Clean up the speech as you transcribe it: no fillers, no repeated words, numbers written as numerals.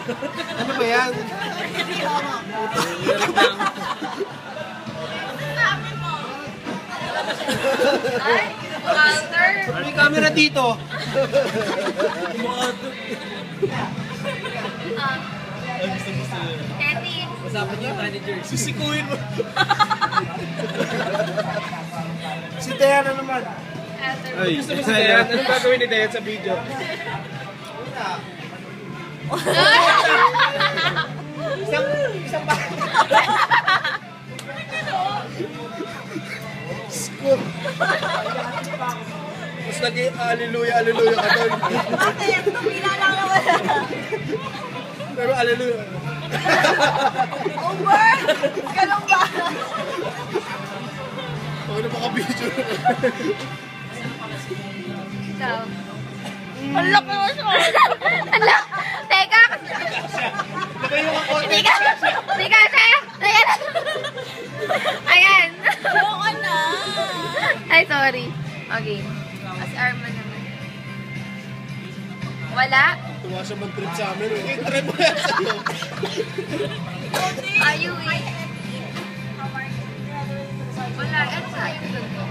Ano ba yan? Ay, Walter. May camera dito. Teddy. Usapan niyo yung manager. Sisikuin mo. Si Dean na naman. Ay, Gusto mo si Dean? Anong gagawin ni Dean sa video? Isang ba? School. Tapos nag-aleluya, aleluya ka doon. Bakit? Tumila lang naman. Pero aleluya. Over! Ganun ba? Ano ba ka-video? Ikaw. Hala ko siya. Hala. Teka. Teka. Teka siya. Ayan. Ayan. Ayoko na. Ay, sorry. Okay. As Arman naman. Wala? Tuwa siya mag-trip sa amin. Trip mo yan sa'yo. Ayaw eh. Wala. Ano sa ayaw?